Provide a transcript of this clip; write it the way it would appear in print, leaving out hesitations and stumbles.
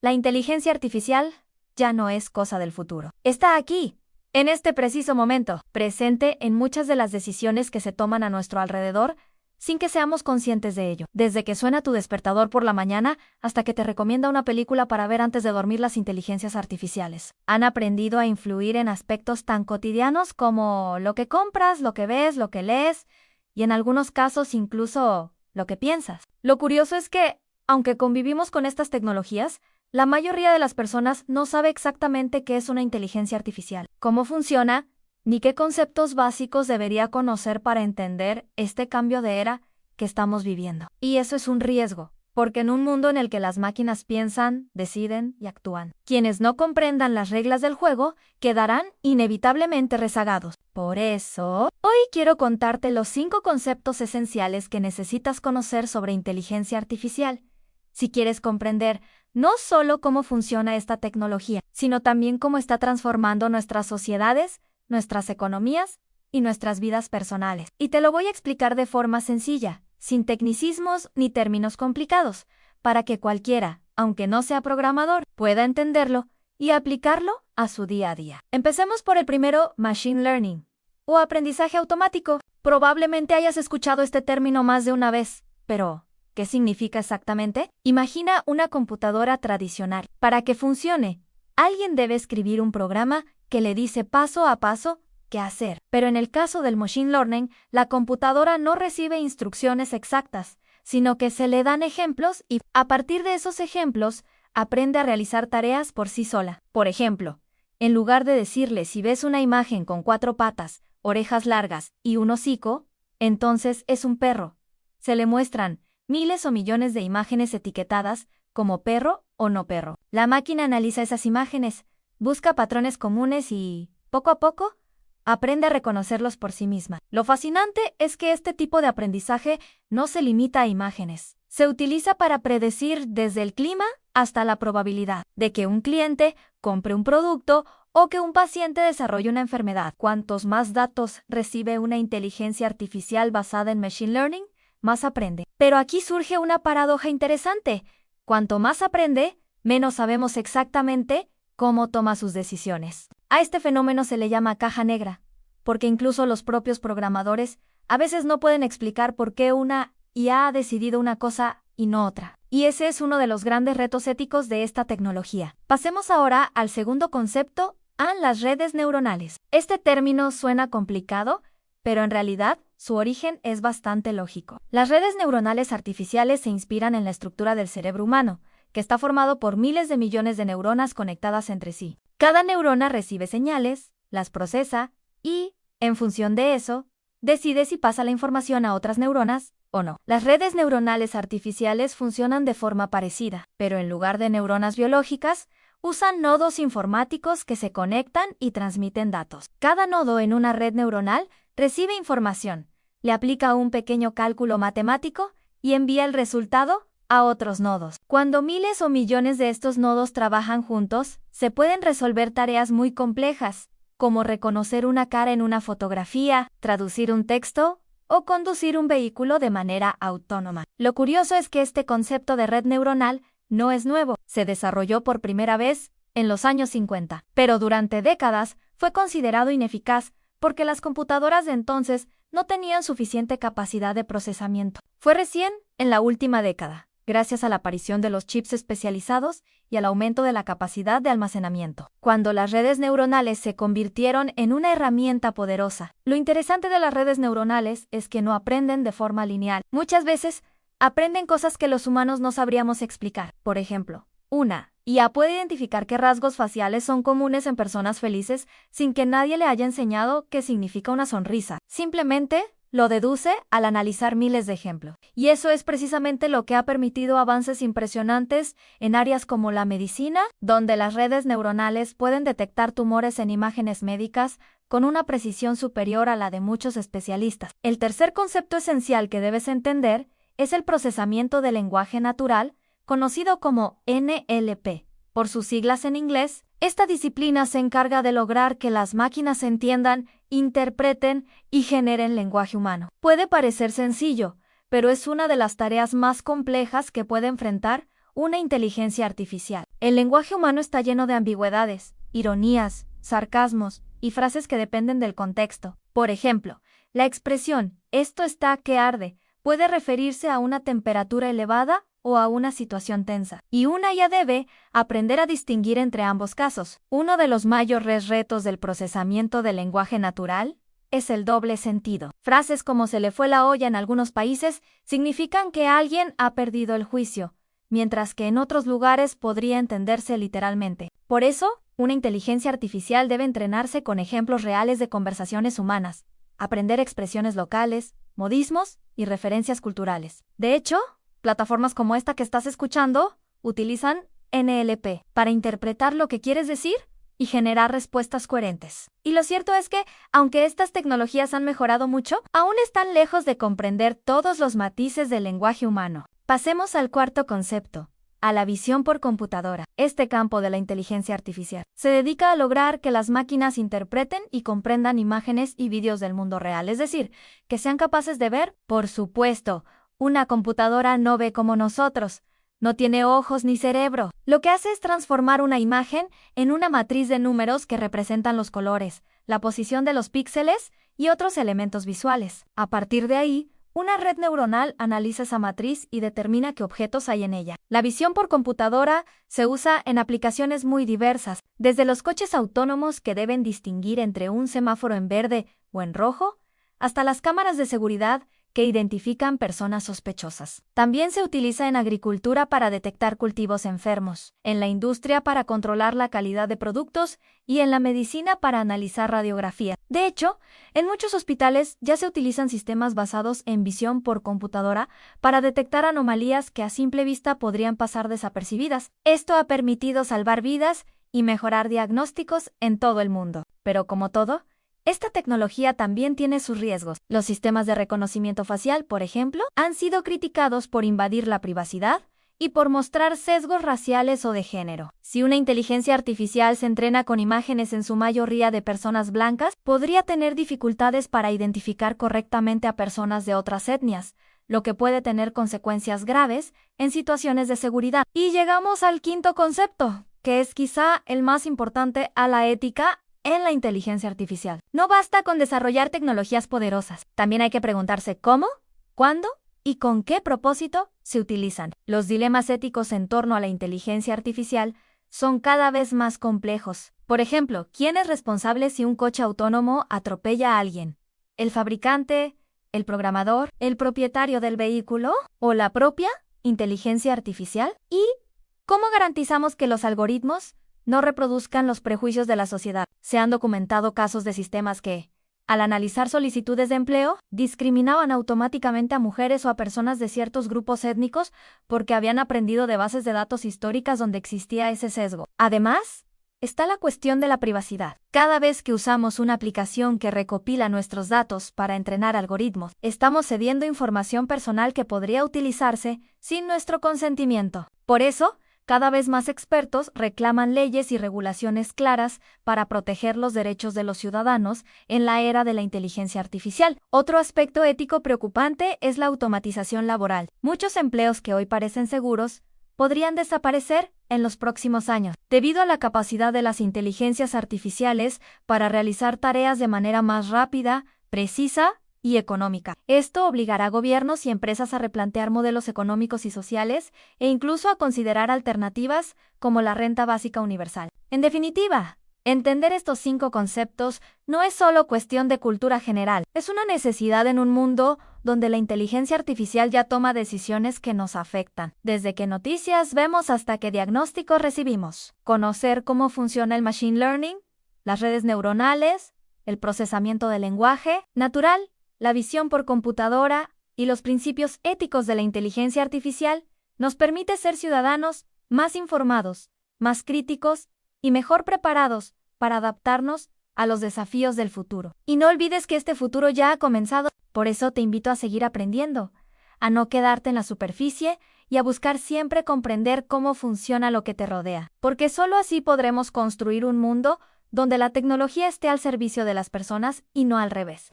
La inteligencia artificial ya no es cosa del futuro. Está aquí, en este preciso momento, presente en muchas de las decisiones que se toman a nuestro alrededor sin que seamos conscientes de ello. Desde que suena tu despertador por la mañana hasta que te recomienda una película para ver antes de dormir, las inteligencias artificiales han aprendido a influir en aspectos tan cotidianos como lo que compras, lo que ves, lo que lees y en algunos casos incluso lo que piensas. Lo curioso es que, aunque convivimos con estas tecnologías, la mayoría de las personas no sabe exactamente qué es una inteligencia artificial, cómo funciona, ni qué conceptos básicos debería conocer para entender este cambio de era que estamos viviendo. Y eso es un riesgo, porque en un mundo en el que las máquinas piensan, deciden y actúan, quienes no comprendan las reglas del juego quedarán inevitablemente rezagados. Por eso, hoy quiero contarte los 5 conceptos esenciales que necesitas conocer sobre inteligencia artificial, si quieres comprender no solo cómo funciona esta tecnología, sino también cómo está transformando nuestras sociedades, nuestras economías y nuestras vidas personales. Y te lo voy a explicar de forma sencilla, sin tecnicismos ni términos complicados, para que cualquiera, aunque no sea programador, pueda entenderlo y aplicarlo a su día a día. Empecemos por el primero, Machine Learning, o aprendizaje automático. Probablemente hayas escuchado este término más de una vez, pero ¿qué significa exactamente? Imagina una computadora tradicional. Para que funcione, alguien debe escribir un programa que le dice paso a paso qué hacer. Pero en el caso del Machine Learning, la computadora no recibe instrucciones exactas, sino que se le dan ejemplos y, a partir de esos ejemplos, aprende a realizar tareas por sí sola. Por ejemplo, en lugar de decirle si ves una imagen con 4 patas, orejas largas y un hocico, entonces es un perro. Se le muestran miles o millones de imágenes etiquetadas como perro o no perro. La máquina analiza esas imágenes, busca patrones comunes y, poco a poco, aprende a reconocerlos por sí misma. Lo fascinante es que este tipo de aprendizaje no se limita a imágenes. Se utiliza para predecir desde el clima hasta la probabilidad de que un cliente compre un producto o que un paciente desarrolle una enfermedad. Cuantos más datos recibe una inteligencia artificial basada en Machine Learning, más aprende. Pero aquí surge una paradoja interesante. Cuanto más aprende, menos sabemos exactamente cómo toma sus decisiones. A este fenómeno se le llama caja negra, porque incluso los propios programadores a veces no pueden explicar por qué una IA ha decidido una cosa y no otra. Y ese es uno de los grandes retos éticos de esta tecnología. Pasemos ahora al segundo concepto, a las redes neuronales. Este término suena complicado, pero en realidad su origen es bastante lógico. Las redes neuronales artificiales se inspiran en la estructura del cerebro humano, que está formado por miles de millones de neuronas conectadas entre sí. Cada neurona recibe señales, las procesa y, en función de eso, decide si pasa la información a otras neuronas o no. Las redes neuronales artificiales funcionan de forma parecida, pero en lugar de neuronas biológicas, usan nodos informáticos que se conectan y transmiten datos. Cada nodo en una red neuronal recibe información, le aplica un pequeño cálculo matemático y envía el resultado a otros nodos. Cuando miles o millones de estos nodos trabajan juntos, se pueden resolver tareas muy complejas, como reconocer una cara en una fotografía, traducir un texto o conducir un vehículo de manera autónoma. Lo curioso es que este concepto de red neuronal no es nuevo, se desarrolló por primera vez en los años 50, pero durante décadas fue considerado ineficaz porque las computadoras de entonces no tenían suficiente capacidad de procesamiento. Fue recién en la última década, gracias a la aparición de los chips especializados y al aumento de la capacidad de almacenamiento, cuando las redes neuronales se convirtieron en una herramienta poderosa. Lo interesante de las redes neuronales es que no aprenden de forma lineal. Muchas veces aprenden cosas que los humanos no sabríamos explicar. Por ejemplo, una IA puede identificar qué rasgos faciales son comunes en personas felices sin que nadie le haya enseñado qué significa una sonrisa. Simplemente lo deduce al analizar miles de ejemplos. Y eso es precisamente lo que ha permitido avances impresionantes en áreas como la medicina, donde las redes neuronales pueden detectar tumores en imágenes médicas con una precisión superior a la de muchos especialistas. El tercer concepto esencial que debes entender es el procesamiento del lenguaje natural, conocido como NLP. Por sus siglas en inglés, esta disciplina se encarga de lograr que las máquinas entiendan, interpreten y generen lenguaje humano. Puede parecer sencillo, pero es una de las tareas más complejas que puede enfrentar una inteligencia artificial. El lenguaje humano está lleno de ambigüedades, ironías, sarcasmos y frases que dependen del contexto. Por ejemplo, la expresión «esto está que arde» puede referirse a una temperatura elevada o a una situación tensa. Y una ya debe aprender a distinguir entre ambos casos. Uno de los mayores retos del procesamiento del lenguaje natural es el doble sentido. Frases como «se le fue la olla» en algunos países significan que alguien ha perdido el juicio, mientras que en otros lugares podría entenderse literalmente. Por eso, una inteligencia artificial debe entrenarse con ejemplos reales de conversaciones humanas, aprender expresiones locales, modismos y referencias culturales. De hecho, plataformas como esta que estás escuchando utilizan NLP para interpretar lo que quieres decir y generar respuestas coherentes. Y lo cierto es que, aunque estas tecnologías han mejorado mucho, aún están lejos de comprender todos los matices del lenguaje humano. Pasemos al cuarto concepto, a la visión por computadora. Este campo de la inteligencia artificial se dedica a lograr que las máquinas interpreten y comprendan imágenes y vídeos del mundo real, es decir, que sean capaces de ver. Por supuesto, una computadora no ve como nosotros, no tiene ojos ni cerebro. Lo que hace es transformar una imagen en una matriz de números que representan los colores, la posición de los píxeles y otros elementos visuales. A partir de ahí, una red neuronal analiza esa matriz y determina qué objetos hay en ella. La visión por computadora se usa en aplicaciones muy diversas, desde los coches autónomos que deben distinguir entre un semáforo en verde o en rojo, hasta las cámaras de seguridad que identifican personas sospechosas. También se utiliza en agricultura para detectar cultivos enfermos, en la industria para controlar la calidad de productos y en la medicina para analizar radiografía. De hecho, en muchos hospitales ya se utilizan sistemas basados en visión por computadora para detectar anomalías que a simple vista podrían pasar desapercibidas. Esto ha permitido salvar vidas y mejorar diagnósticos en todo el mundo. Pero como todo, esta tecnología también tiene sus riesgos. Los sistemas de reconocimiento facial, por ejemplo, han sido criticados por invadir la privacidad y por mostrar sesgos raciales o de género. Si una inteligencia artificial se entrena con imágenes en su mayoría de personas blancas, podría tener dificultades para identificar correctamente a personas de otras etnias, lo que puede tener consecuencias graves en situaciones de seguridad. Y llegamos al quinto concepto, que es quizá el más importante: a la ética en la inteligencia artificial. No basta con desarrollar tecnologías poderosas. También hay que preguntarse cómo, cuándo y con qué propósito se utilizan. Los dilemas éticos en torno a la inteligencia artificial son cada vez más complejos. Por ejemplo, ¿quién es responsable si un coche autónomo atropella a alguien? ¿El fabricante, el programador, el propietario del vehículo o la propia inteligencia artificial? ¿Y cómo garantizamos que los algoritmos no reproduzcan los prejuicios de la sociedad? Se han documentado casos de sistemas que, al analizar solicitudes de empleo, discriminaban automáticamente a mujeres o a personas de ciertos grupos étnicos porque habían aprendido de bases de datos históricas donde existía ese sesgo. Además, está la cuestión de la privacidad. Cada vez que usamos una aplicación que recopila nuestros datos para entrenar algoritmos, estamos cediendo información personal que podría utilizarse sin nuestro consentimiento. Por eso, cada vez más expertos reclaman leyes y regulaciones claras para proteger los derechos de los ciudadanos en la era de la inteligencia artificial. Otro aspecto ético preocupante es la automatización laboral. Muchos empleos que hoy parecen seguros podrían desaparecer en los próximos años, debido a la capacidad de las inteligencias artificiales para realizar tareas de manera más rápida, precisa y económica. Esto obligará a gobiernos y empresas a replantear modelos económicos y sociales e incluso a considerar alternativas como la renta básica universal. En definitiva, entender estos 5 conceptos no es solo cuestión de cultura general, es una necesidad en un mundo donde la inteligencia artificial ya toma decisiones que nos afectan, desde qué noticias vemos hasta qué diagnósticos recibimos. Conocer cómo funciona el machine learning, las redes neuronales, el procesamiento del lenguaje natural, la visión por computadora y los principios éticos de la inteligencia artificial nos permite ser ciudadanos más informados, más críticos y mejor preparados para adaptarnos a los desafíos del futuro. Y no olvides que este futuro ya ha comenzado. Por eso te invito a seguir aprendiendo, a no quedarte en la superficie y a buscar siempre comprender cómo funciona lo que te rodea, porque solo así podremos construir un mundo donde la tecnología esté al servicio de las personas y no al revés.